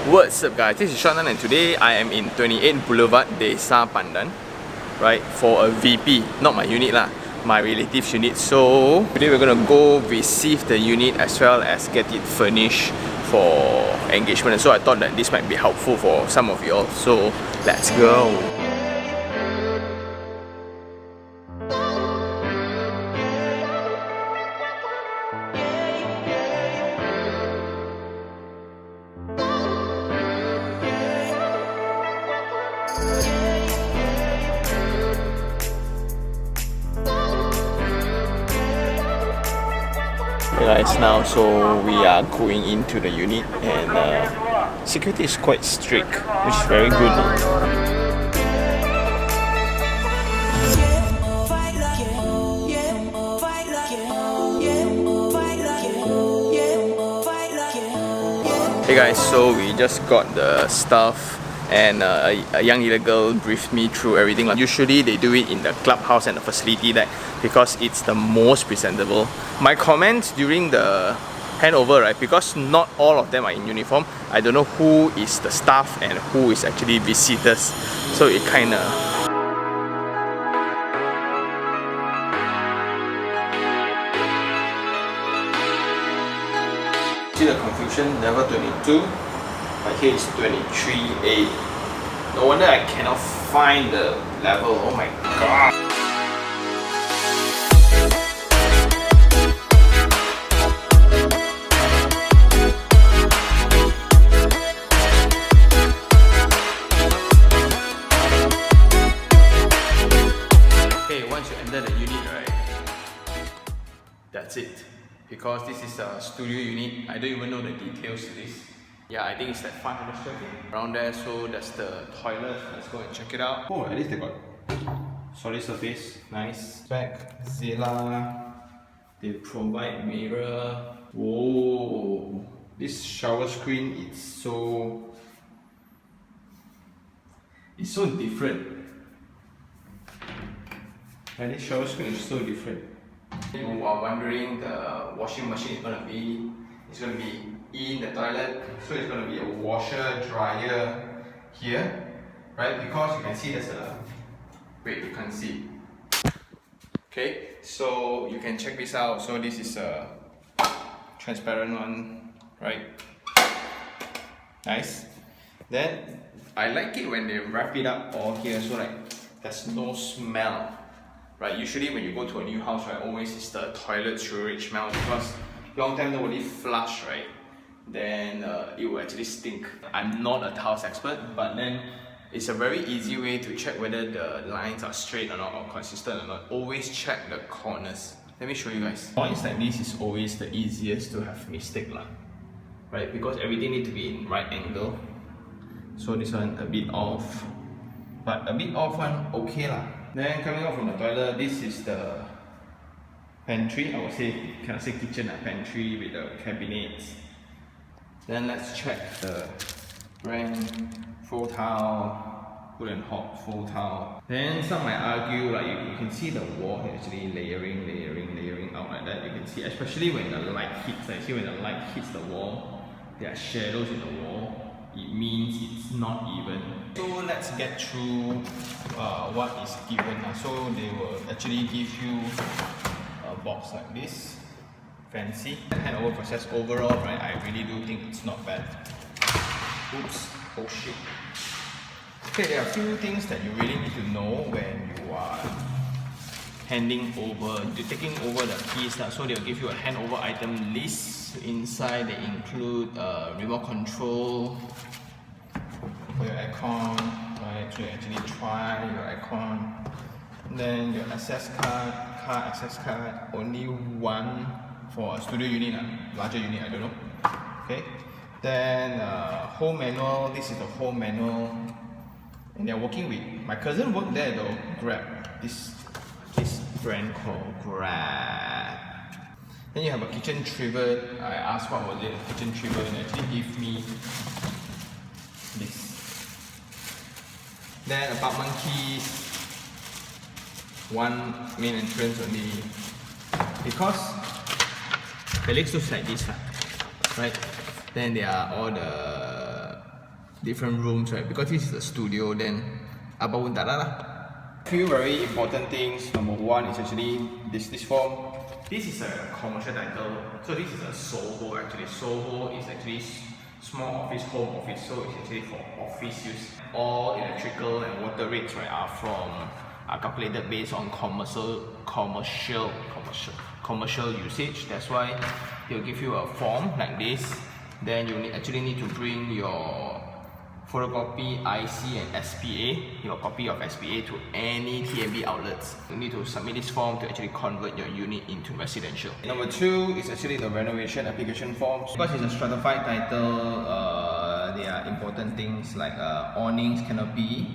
What's up guys, this is Shannon and today I am in 28 Boulevard, Desa Pandan, right, for a VP, not my unit lah, my relative's unit. So today we're gonna go receive the unit as well as get it furnished for engagement. And so I thought that this might be helpful for some of y'all, so let's go. Guys, now so we are going into the unit and security is quite strict, which is very good. Hey guys, so we just got the stuff and a young little girl briefed me through everything. Usually they do it in the clubhouse and the facility deck because it's the most presentable. My comments during the handover, right, because not all of them are in uniform, I don't know who is the staff and who is actually visitors, so it kinda... See the confusion, level 22, but here is 23A. No wonder I cannot find the level, oh my god. Okay, once you enter the unit, right, that's it. Because this is a studio unit, I don't even know the details to this. Yeah, I think it's like 500 square feet around there. So that's the toilet. Let's go and check it out. Oh, at least they got solid surface, nice. Back, Zilla. They provide mirror. Whoa, this shower screen is so different. And this shower screen is so different. You are wondering, the washing machine is gonna be in the toilet, so it's gonna be a washer dryer here, right? Because you can see there's a you can't see. Okay, so you can check this out. So this is a transparent one, right? Nice. Then I like it when they wrap it up all here, so like there's no smell. Right, usually when you go to a new house, right, always is the toilet sewage smell because long time nobody flush, right? Then it will actually stink. I'm not a tiles expert, but then it's a very easy way to check whether the lines are straight or not, or consistent or not. Always check the corners. Let me show you guys. Points like this is always the easiest to have mistake lah, right? Because everything need to be in right angle. So this one a bit off, but a bit off one okay lah. Then coming out from the toilet, this is the pantry. I would say, cannot say kitchen, pantry with the cabinets. Then let's check the brand, full towel, good and hot full towel. Then some might argue, like you can see the wall actually layering out like that. You can see, especially when the light hits. Like see when the light hits the wall, there are shadows in the wall. It means it's not even. So let's get through what is given. So they will actually give you a box like this, fancy. Handover process overall, right, I really do think it's not bad. Oops, oh shit. Okay, there are a few things that you really need to know when you are handing over, taking over the keys. So they'll give you a handover item list. Inside they include remote control for your aircon, right? So you actually try your aircon. Then your access card, car access card, only one for a studio unit, larger unit, I don't know. Okay. Then home manual, this is the home manual. And they're working with, my cousin worked there though, Grab. This brand called Grab. Then you have a kitchen trivet. I asked what was it, a kitchen trivet, and actually give me this. Then apartment keys, one main entrance only, because the legs looks like this, right? Then there are all the different rooms, right? Because this is a studio, then apa pun tak ada lah. Few very important things. Number one is actually this form. This is a commercial title, so this is a Soho actually. Soho is actually small office, home office, so it's actually for office use. All electrical and water rates, right, are calculated based on commercial usage. That's why they'll give you a form like this. Then you actually need to bring your photocopy, IC and SPA, your copy of SPA to any TMB outlets. You need to submit this form to actually convert your unit into residential. Number two is actually the renovation application forms. Because it's a stratified title, there are important things like awnings, canopy,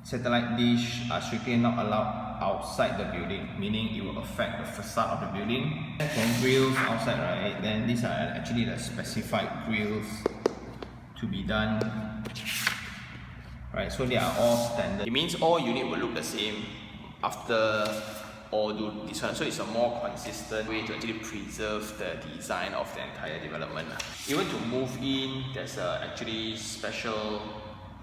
satellite dish are strictly not allowed outside the building, meaning it will affect the facade of the building. And grills outside, right? Then these are actually the specified grills to be done, right? So they are all standard. It means all unit will look the same after all do this one. So it's a more consistent way to actually preserve the design of the entire development. Even to move in, there's a actually special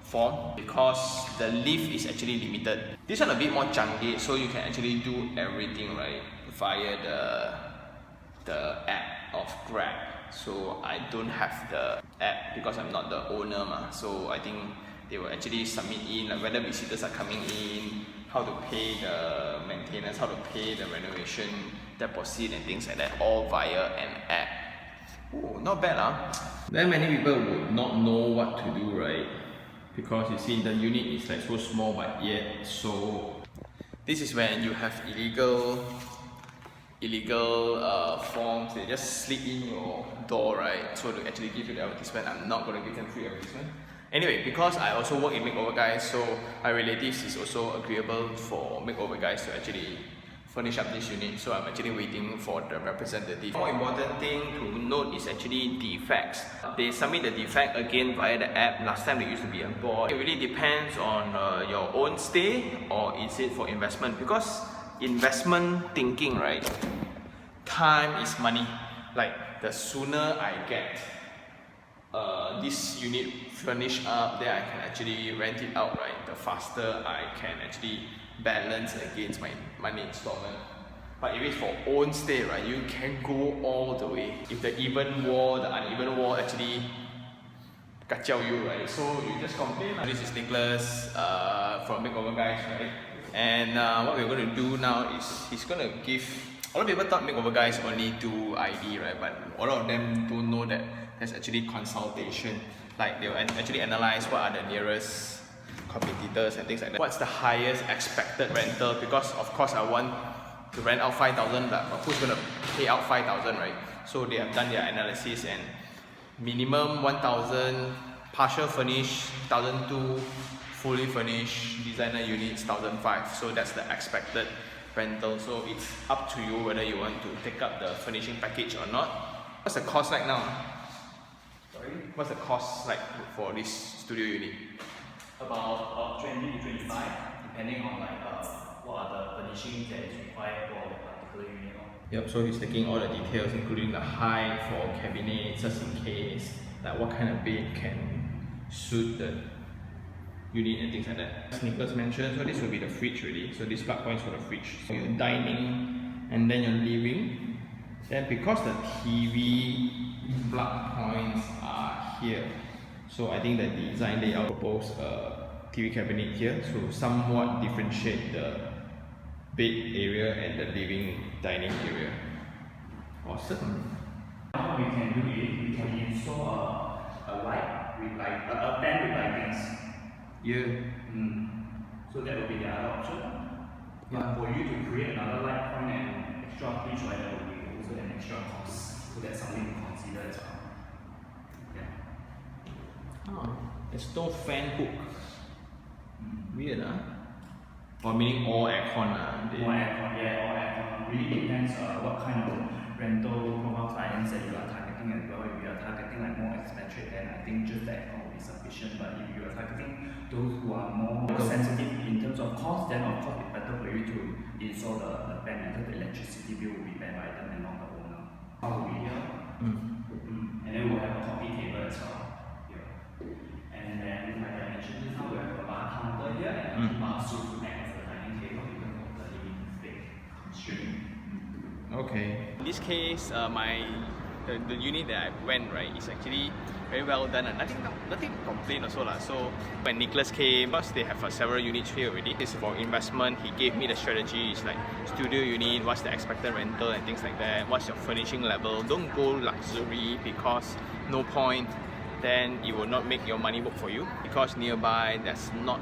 form because the lift is actually limited. This one a bit more junky, so you can actually do everything right via the app of Grab. So I don't have the app because I'm not the owner so I think they will actually submit in like whether visitors are coming in, how to pay the maintenance, how to pay the renovation deposit and things like that, all via an app. Oh, not bad Then many people would not know what to do, right? Because you see the unit is like so small but yet so. This is when you have illegal forms, they just slip in your door, right? So to actually give you the advertisement, I'm not going to give them free advertisement. Anyway, because I also work in Makeover Guys, so my relatives is also agreeable for Makeover Guys to actually furnish up this unit. So I'm actually waiting for the representative. More important thing to note is actually defects. They submit the defect again via the app. Last time they used to be on board. It really depends on your own stay or is it for investment, because investment thinking, right? Time is money. Like the sooner I get this unit furnished up, then I can actually rent it out, right? The faster I can actually balance against my money installment. But if it's for own stay, right, you can go all the way. If the even wall, the uneven wall actually kacau you, right? So you just complain. This is Nicholas from Makeover Guys, right? And what we're going to do now is he's going to give. A lot of people thought Makeover Guys only do ID, right? But a lot of them don't know that there's actually consultation. Like they'll actually analyze what are the nearest competitors and things like that. What's the highest expected rental? Because of course I want to rent out 5,000, but who's going to pay out 5,000, right? So they have done their analysis and minimum 1,000, partial furnished 1,200, fully furnished designer units 1,500. So that's the expected rental. So it's up to you whether you want to take up the furnishing package or not. What's the cost like now? Sorry? What's the cost like for this studio unit? About 20 to 25, depending on like what are the furnishings that is required for the particular unit. Yep, so he's taking all the details, including the height for cabinets, just in case, like what kind of bed can suit the unit and things like that. As Nicholas mentioned, so this will be the fridge really. So this plug points for the fridge. So your dining and then your living. Then because the TV plug points are here, so I think the design layout propose a TV cabinet here, so somewhat differentiate the bed area and the living dining area. Awesome. How we can do it, we can install a light with like a fan with lightings. Yeah. So that will be the other option. But for you to create another light point and extra fridge, right, that will be also an extra cost. So that's something to consider as well. Oh, there's no fan hook. Weird, huh? Or meaning all aircon, All aircon, yeah, all aircon. Really depends what kind of rental profile clients that you are targeting as well. If you are targeting like more expatriate, then I think just the aircon will be sufficient. But if you are targeting those who are more sensitive in terms of cost, then of course it's better for you to install the fan, because the electricity bill will be paid by them and not the owner. How will be here? And then we'll have a coffee table as well. And then suit to act as a dining table because of the limited space constraint. Okay. In this case, the unit that I went, right, is actually very well done and nothing to complain also lah. So when Nicholas came, because they have several units here already, this is for investment. He gave me the strategy. It's like studio unit, what's the expected rental and things like that. What's your furnishing level? Don't go luxury because no point. Then it will not make your money work for you because nearby there's not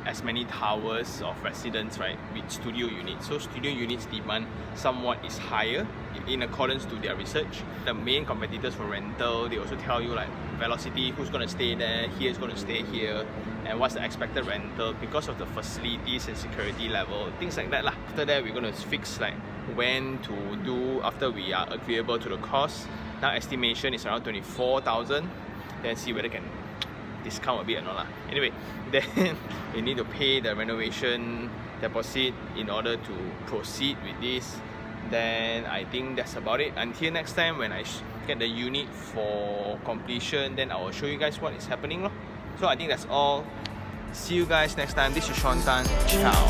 as many towers of residents, right, with studio units. So studio units demand somewhat is higher in accordance to their research. The main competitors for rental, they also tell you like velocity, who's going to stay there, here's going to stay here, and what's the expected rental because of the facilities and security level, things like that lah. After that, we're going to fix like when to do after we are agreeable to the cost. Now estimation is around 24,000. Then see whether can discount a bit or not lah. Anyway, then we need to pay the renovation deposit in order to proceed with this. Then I think that's about it. Until next time when I get the unit for completion, then I will show you guys what is happening lor. So I think that's all. See you guys next time. This is Sean Tan. Ciao.